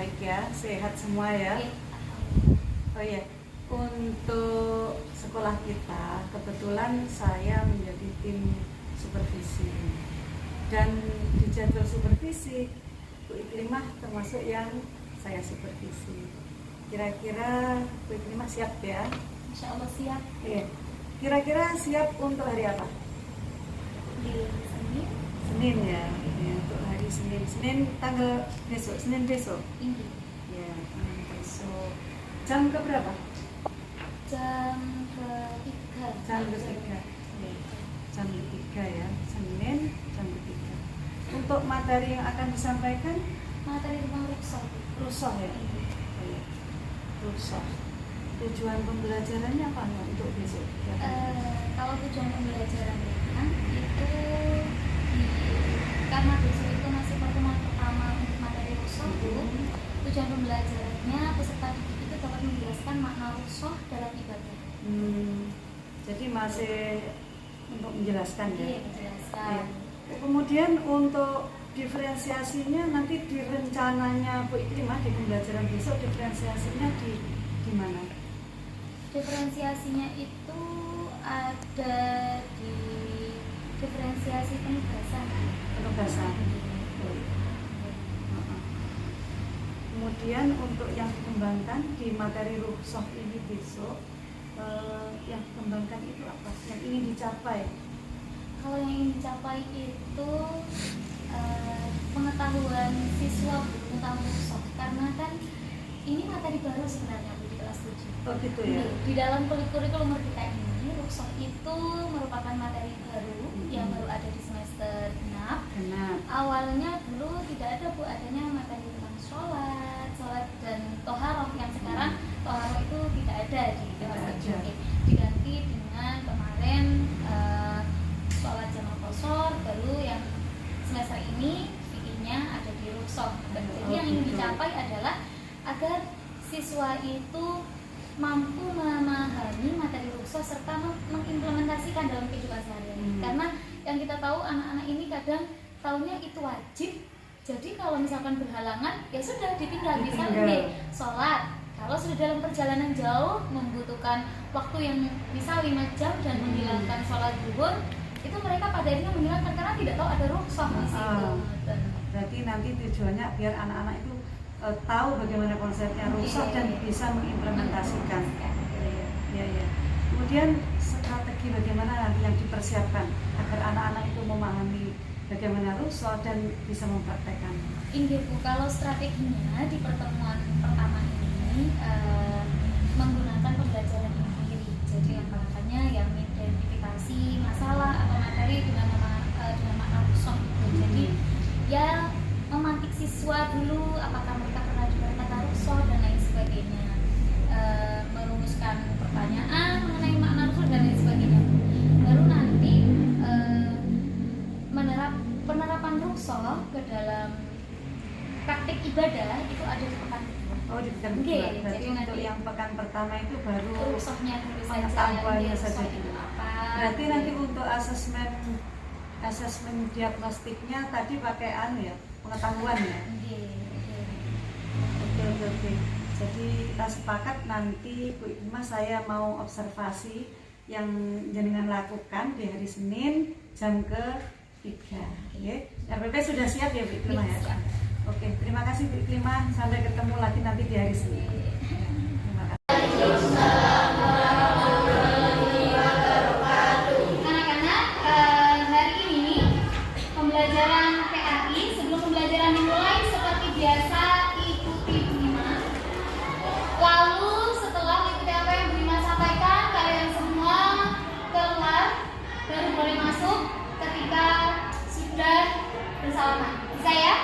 baik ya, sehat semua ya. Oh ya, untuk sekolah kita kebetulan saya menjadi tim supervisi dan di jadwal supervisi Bu Iklimah termasuk yang saya supervisi. Kira-kira Bu Iklimah siap ya? Insya Allah siap. Iya. Kira-kira siap untuk hari apa? Di Senin. Senin ya, untuk hari Senin. Senin tanggal besok, Senin besok. Ini. Ya, besok. Jam ke berapa? Jam ke-3. Jam ke-3. Ya. Jam ke-3 ya, Senin jam ke-3. Untuk materi yang akan disampaikan Materi tentang rusoh ya. Ya. Rusoh. Tujuan pembelajarannya apa untuk besok? Kalau tujuan pembelajarannya itu karena besok itu masih pertemuan pertama untuk materi rusoh, tujuan pembelajarannya peserta didik itu dapat menjelaskan makna rusoh dalam ibadah. Jadi masih untuk menjelaskan ya? Iya, menjelaskan. Ya. Kemudian untuk diferensiasinya nanti di rencananya Bu Iklimah di pembelajaran besok diferensiasinya di mana? Diferensiasinya itu ada di diferensiasi penugasan. Kemudian untuk yang dikembangkan di materi rusoh ini besok, yang dikembangkan itu apa? Yang ingin dicapai? Kalau yang ingin dicapai itu pengetahuan siswa tentang rusoh, karena kan ini materi baru sebenarnya di kelas 7. Oh gitu ya? Di dalam kurikulum Merdeka ini, rusoh itu merupakan materi baru yang baru ada di semester genap. Awalnya dulu tidak ada Bu, adanya materi tentang sholat dan toharoh, yang sekarang toharoh itu tidak ada di kelas 7. Diganti dengan kemarin sholat jamaah qashar, baru yang semester ini fikihnya ada di rusoh. Jadi yang ingin dicapai adalah agar siswa itu mampu memahami materi rusoh serta mengimplementasikan dalam kehidupan sehari-hari. Karena yang kita tahu anak-anak ini kadang taunya itu wajib. Jadi kalau misalkan berhalangan ya sudah ditinggal. Misalnya sholat, kalau sudah dalam perjalanan jauh membutuhkan waktu yang bisa 5 jam dan menghilangkan sholat zuhur, itu mereka pada akhirnya menghilangkan karena tidak tahu ada rukhsah di situ. Berarti nanti tujuannya biar anak-anak itu tahu bagaimana konsepnya rukhsah dan bisa mengimplementasikan. Ya. Kemudian strategi bagaimana nanti yang dipersiapkan agar anak-anak itu memahami bagaimana rukhsah dan bisa mempraktekkan. Inggih Bu, kalau strateginya di pertemuan pertama ini menggunakan pembelajaran empiri. Jadi langkah-langkahnya yang mengidentifikasi masalah atau materi dengan makna rukhsah. Jadi ya memantik siswa dulu apakah mereka pernah dengar kata rukhsah dan lain sebagainya, merumuskan pertanyaan mengenai makna rukhsah dan lain sebagainya. Baru nanti penerapan rukhsah ke dalam praktik ibadah itu ada di pekan kedua. Oh, di pekan kedua. Jadi untuk yang pekan pertama itu baru rukhsahnya dulu saja, pengetahuannya saja. Apa. Berarti nanti untuk asesmen diagnostiknya tadi pakai ya, pengetahuan ya. Oke. Jadi kita sepakat nanti Bu Iklimah saya mau observasi yang jenengan lakukan di hari Senin jam ke-3. Oke. RPP sudah siap ya Bu Iklimah ya? Oke, terima kasih Bu Iklimah. Sampai ketemu lagi nanti di hari Senin. Terima kasih. Bisa ya?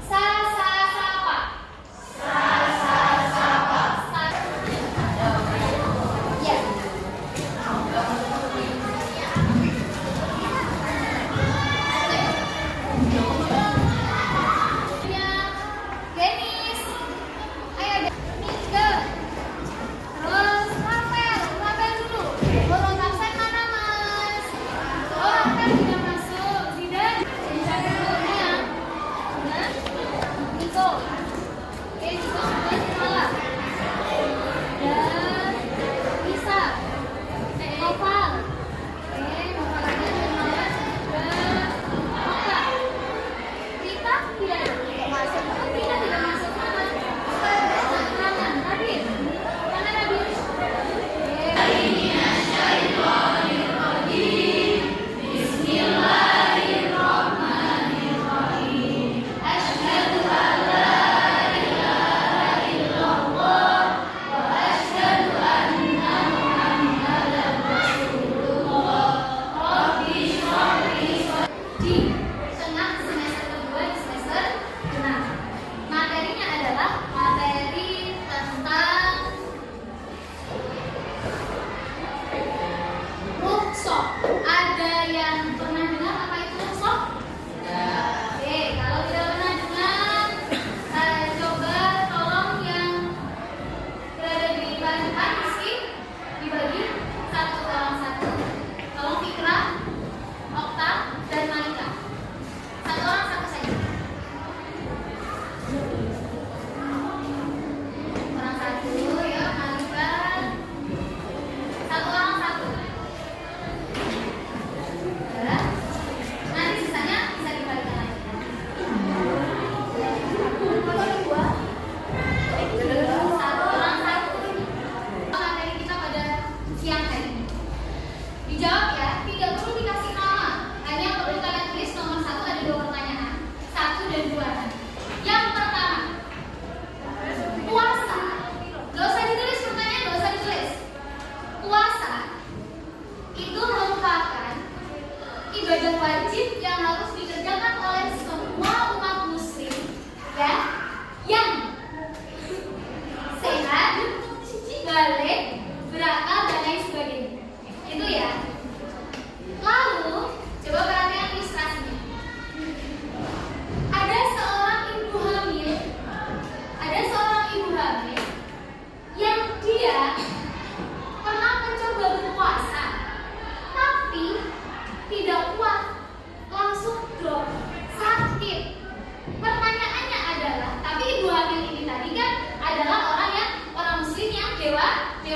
Sa sa sapa. Sa sa sapa.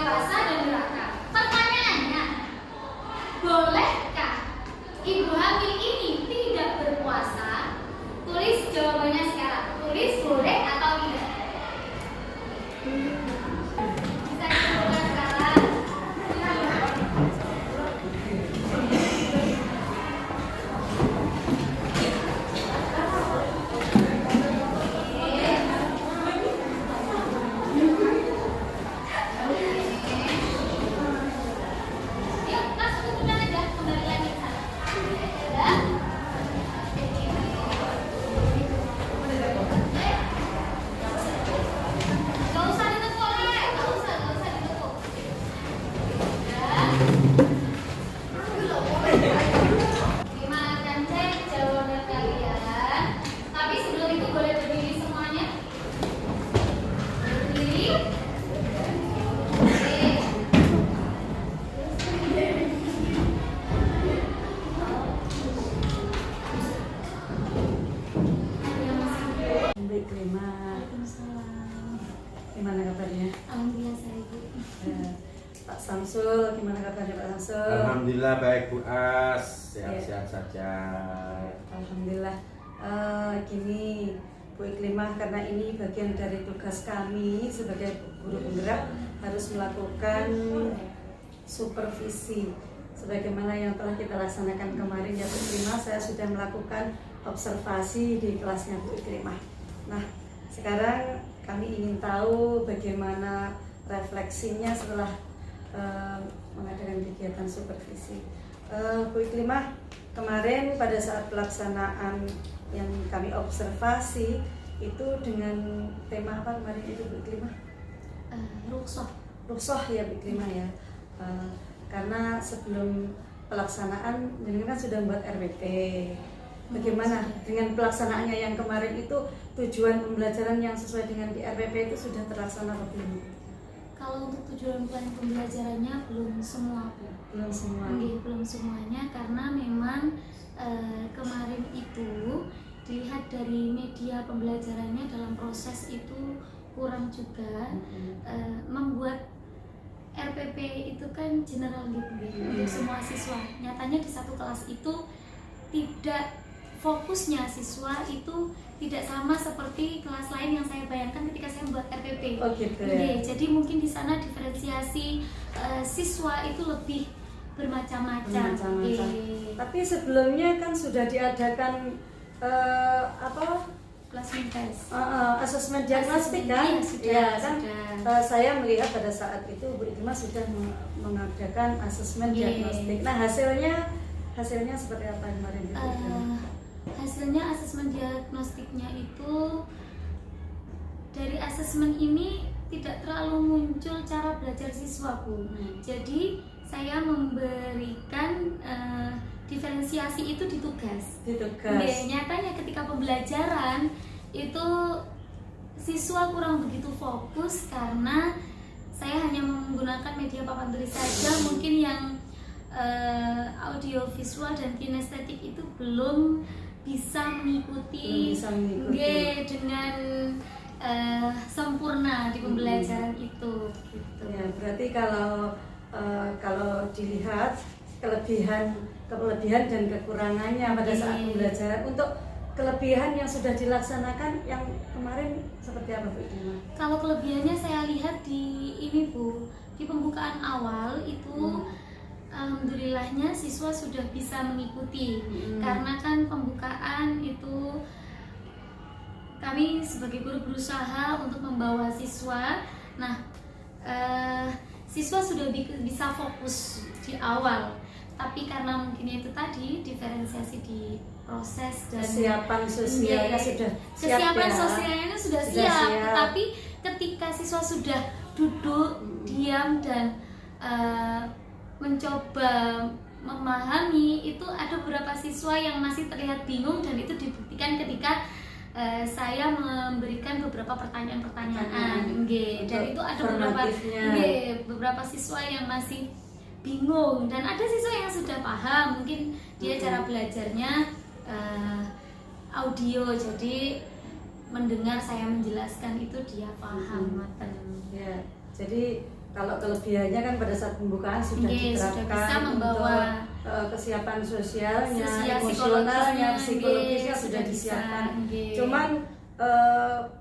dewasa dan neraka. Pertanyaannya, bolehkah ibu hamil ini tidak berpuasa? Tulis jawabannya sekarang. Tulis boleh atau tidak. Bisa ditentukan sekarang. Yuk, langsung tentukan aja. Kembali lagi ke sana. Ya. Gak usah ditekuk, Rek. Gak usah ditekuk. Ya. Terima akan cek jawaban kalian. Tapi sebelum itu boleh berdiri semuanya. Berdiri. Oke. Baik, terima. Waalaikumsalam. Gimana kabarnya? Alhamdulillah saya Ibu. Pak Samsul, gimana kabarnya Pak Samsul? Alhamdulillah baik Bu As, sehat-sehat saja. Alhamdulillah. Gini Bu Iklimah, karena ini bagian dari tugas kami sebagai guru penggerak harus melakukan supervisi sebagaimana yang telah kita laksanakan kemarin ya Bu Iklimah. Saya sudah melakukan observasi di kelasnya Bu Iklimah. Nah, sekarang kami ingin tahu bagaimana refleksinya setelah mengadakan kegiatan supervisi. Bu Iklimah, kemarin pada saat pelaksanaan yang kami observasi itu dengan tema apa kemarin itu Bu Iklimah? Rukhsah. Rukhsah ya Bu Iklimah ya. Karena sebelum pelaksanaan jenengan kan sudah membuat RPP. Bagaimana dengan pelaksanaannya yang kemarin itu, tujuan pembelajaran yang sesuai dengan di RPP itu sudah terlaksana atau belum? Kalau untuk tujuan pembelajarannya belum semua, Bu. Belum semua. Belum semuanya karena memang kemarin itu dilihat dari media pembelajarannya dalam proses itu kurang juga. Membuat RPP itu kan general gitu untuk semua siswa. Nyatanya di satu kelas itu tidak fokusnya siswa itu tidak sama seperti kelas lain yang saya bayangkan ketika saya membuat RPP. Oh gitu ya. Jadi mungkin di sana diferensiasi siswa itu lebih bermacam-macam. Tapi sebelumnya kan sudah diadakan Placement test. Asesmen diagnostik kan? Iya, sudah, Ya, kan? sudah. Saya melihat pada saat itu Bu Iklimah sudah mengadakan asesmen Iya. diagnostik. Nah, hasilnya seperti apa kemarin Bu Iklimah? Hasilnya asesmen diagnostiknya itu dari asesmen ini tidak terlalu muncul cara belajar siswa, Bu. Jadi saya memberikan diferensiasi itu di tugas. Nyatanya ketika pembelajaran itu siswa kurang begitu fokus karena saya hanya menggunakan media papan tulis saja. Mungkin yang audio visual dan kinestetik itu belum bisa mengikuti dengan sempurna di pembelajaran itu. Gitu. Ya, berarti kalau dilihat kelebihan dan kekurangannya pada saat pembelajaran, untuk kelebihan yang sudah dilaksanakan yang kemarin seperti apa Bu Iklimah? Kalau kelebihannya saya lihat di ini Bu, di pembukaan awal itu alhamdulillahnya siswa sudah bisa mengikuti. Karena kan pembukaan itu kami sebagai guru berusaha untuk membawa siswa. Nah, siswa sudah bisa fokus di awal. Tapi karena mungkin itu tadi diferensiasi di proses dan kesiapan sosialnya sudah siap, kesiapan ya? sosialnya sudah siap. Tetapi ketika siswa sudah duduk diam dan mencoba memahami, itu ada beberapa siswa yang masih terlihat bingung, dan itu dibuktikan ketika saya memberikan beberapa pertanyaan-pertanyaan, dan itu ada beberapa siswa yang masih bingung, dan ada siswa yang sudah paham, mungkin dia cara belajarnya audio, jadi mendengar saya menjelaskan itu dia paham. Ya, jadi kalau kelebihannya kan pada saat pembukaan sudah diterapkan sudah bisa membawa untuk kesiapan sosialnya, sosial, emosionalnya, psikologisnya, psikologisnya nggih, sudah bisa, disiapkan. nggih. Cuman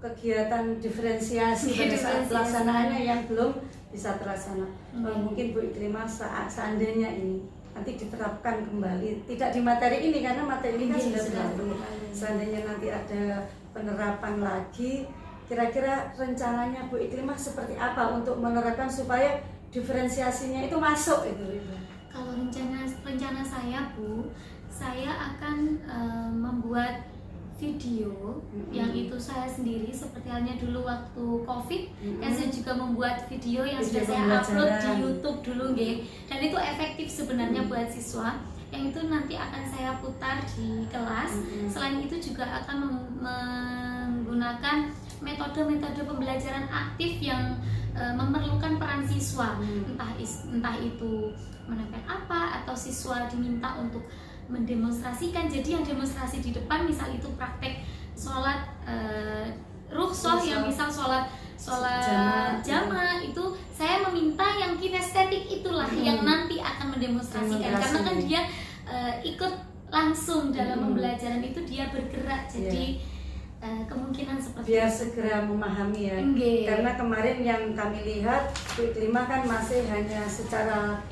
kegiatan diferensiasi pada saat Diferensiasi. pelaksanaannya yang belum bisa terlaksana. Nggih. Mungkin Bu Iklimah seandainya ini nanti diterapkan kembali, tidak di materi ini karena materi ini kan Nggih, sudah sudah berlalu. berlalu. Seandainya nanti ada penerapan lagi, kira-kira rencananya Bu Iklimah seperti apa untuk menerapkan supaya diferensiasinya itu masuk itu? Kalau rencana saya Bu, saya akan membuat video yang itu saya sendiri seperti halnya dulu waktu COVID kan saya juga membuat video yang Video sudah saya upload di pembelajaran. YouTube dulu nggih. Dan itu efektif sebenarnya buat siswa. Yang itu nanti akan saya putar di kelas. Selain itu juga akan menggunakan metode-metode pembelajaran aktif yang memerlukan peran siswa, entah itu menempel apa atau siswa diminta untuk mendemonstrasikan. Jadi yang demonstrasi di depan misal itu praktek sholat rukhsah, yang misal sholat jamaah itu saya meminta yang kinestetik itulah yang nanti akan mendemonstrasikan karena kan dia ikut langsung dalam pembelajaran itu, dia bergerak. Jadi kemungkinan seperti biar itu. segera memahami ya. Nggih. Karena kemarin yang kami lihat Bu Iklimah kan masih hanya secara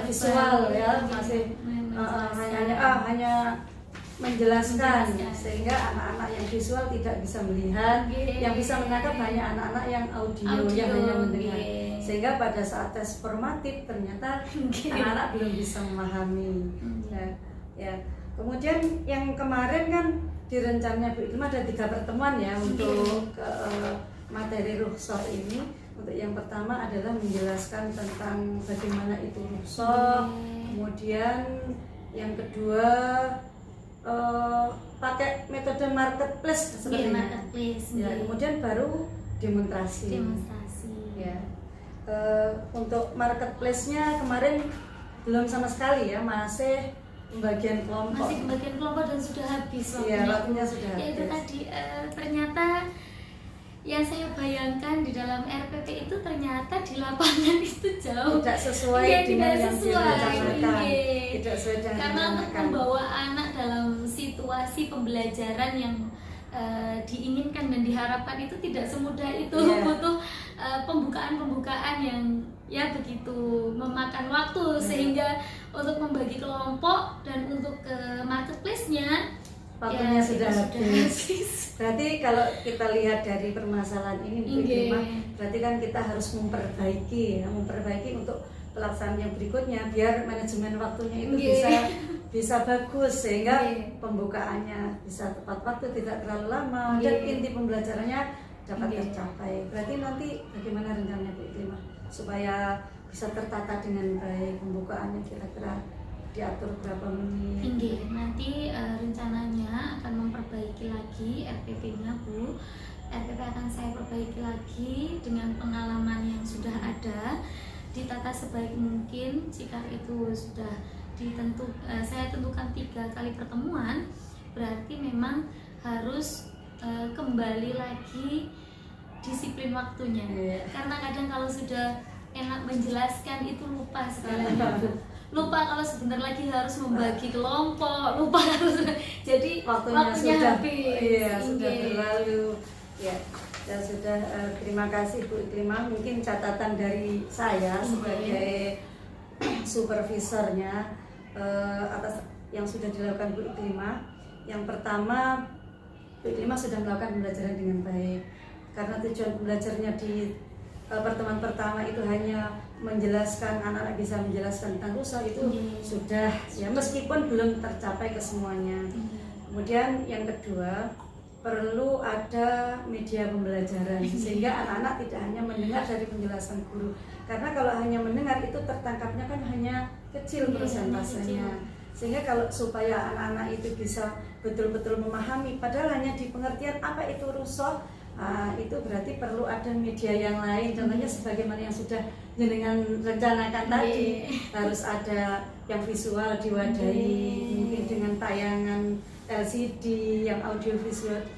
visual ya, masih hanya menjelaskan, sehingga anak-anak yang visual tidak bisa melihat. Yang bisa menangkap hanya anak-anak yang audio yang hanya mendengar. Sehingga pada saat tes formatif ternyata anak-anak belum bisa memahami. Ya. Kemudian yang kemarin kan di rencananya Bu Iklimah ada 3 pertemuan ya untuk materi rukhsah ini. Untuk yang pertama adalah menjelaskan tentang bagaimana itu rukhsah. Kemudian yang kedua pakai metode marketplace seperti marketplace. Ya, kemudian baru demonstrasi. Ya. Untuk marketplace-nya kemarin belum sama sekali ya, masih pembagian kelompok. Masih pembagian kelompok dan sudah habis Iya, waktunya sudah Ya itu habis. tadi ternyata yang saya bayangkan di dalam RPP itu ternyata di lapangan itu jauh Tidak sesuai Iya, dengan tidak yang sesuai. direncanakan. Iya. Tidak sesuai dengan Karena untuk direncanakan. membawa anak dalam situasi pembelajaran yang diinginkan dan diharapkan itu tidak semudah itu. Iya. Butuh pembukaan-pembukaan yang ya begitu memakan waktu, sehingga untuk membagi kelompok dan untuk ke marketplace-nya Waktunya ya, sudah itu habis. Berarti kalau kita lihat dari permasalahan ini Bu Iklimah, berarti kan kita harus memperbaiki untuk pelaksanaan yang berikutnya biar manajemen waktunya itu bisa bagus, sehingga pembukaannya bisa tepat waktu, tidak terlalu lama, dan inti pembelajarannya dapat tercapai. Berarti nanti bagaimana rencananya Bu Iklimah supaya bisa tertata dengan baik pembukaannya, kira-kira diatur berapa menit? Nanti rencananya akan memperbaiki lagi RPP-nya Bu. RPP akan saya perbaiki lagi dengan pengalaman yang sudah ada, ditata sebaik mungkin. Jika itu sudah saya tentukan 3 kali pertemuan, berarti memang harus kembali lagi disiplin waktunya. Karena kadang kalau sudah enak menjelaskan itu lupa segalanya Bu. Lupa kalau sebentar lagi harus membagi kelompok, lupa harus jadi waktunya sudah habis. Iya, sudah berlalu. Ya, dan sudah terima kasih Bu Iklimah. Mungkin catatan dari saya sebagai supervisornya atas yang sudah dilakukan Bu Iklimah. Yang pertama, Bu Iklimah sudah melakukan pembelajaran dengan baik. Karena tujuan pembelajarnya di pertemuan pertama itu hanya menjelaskan, anak-anak bisa menjelaskan tentang rukhsah itu sudah ya, meskipun belum tercapai ke semuanya. Kemudian yang kedua, perlu ada media pembelajaran sehingga anak-anak tidak hanya mendengar dari penjelasan guru, karena kalau hanya mendengar itu tertangkapnya kan hanya kecil persentasenya. Sehingga kalau supaya anak-anak itu bisa betul-betul memahami, padahal hanya di pengertian apa itu rukhsah, itu berarti perlu ada media yang lain. Contohnya sebagaimana yang sudah jenengan rencanakan tadi, harus ada yang visual diwadahi, mungkin dengan tayangan LCD, yang audio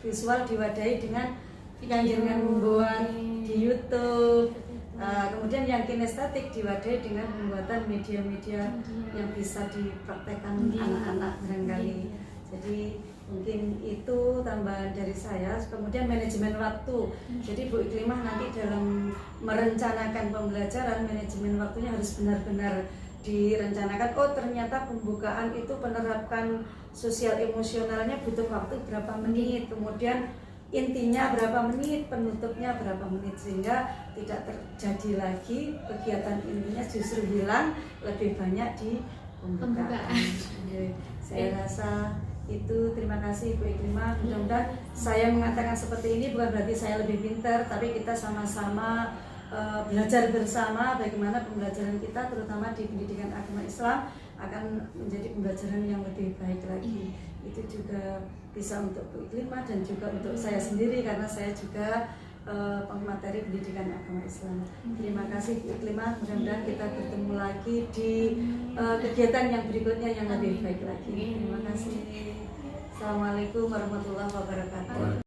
visual diwadahi dengan yang jenengan membuat di YouTube. Kemudian yang kinestetik diwadai dengan pembuatan media-media yang bisa dipraktekkan anak-anak barangkali. Jadi mungkin itu tambahan dari saya. Kemudian manajemen waktu. Jadi Bu Iklimah nanti dalam merencanakan pembelajaran, manajemen waktunya harus benar-benar direncanakan. Oh, ternyata pembukaan itu penerapkan sosial emosionalnya butuh waktu berapa menit, kemudian intinya berapa menit, penutupnya berapa menit, sehingga tidak terjadi lagi kegiatan intinya justru hilang, lebih banyak di pembukaan. Saya rasa itu. Terima kasih Bu Iklimah. Mudah-mudahan saya mengatakan seperti ini bukan berarti saya lebih pintar, tapi kita sama-sama belajar bersama bagaimana pembelajaran kita terutama di pendidikan agama Islam akan menjadi pembelajaran yang lebih baik lagi. Itu juga bisa untuk Bu Iklimah dan juga untuk saya sendiri karena saya juga pemateri pendidikan agama Islam. Terima kasih Bu Iklimah. Mudah-mudahan kita bertemu lagi di kegiatan yang berikutnya yang lebih baik lagi. Terima kasih. Assalamualaikum warahmatullahi wabarakatuh.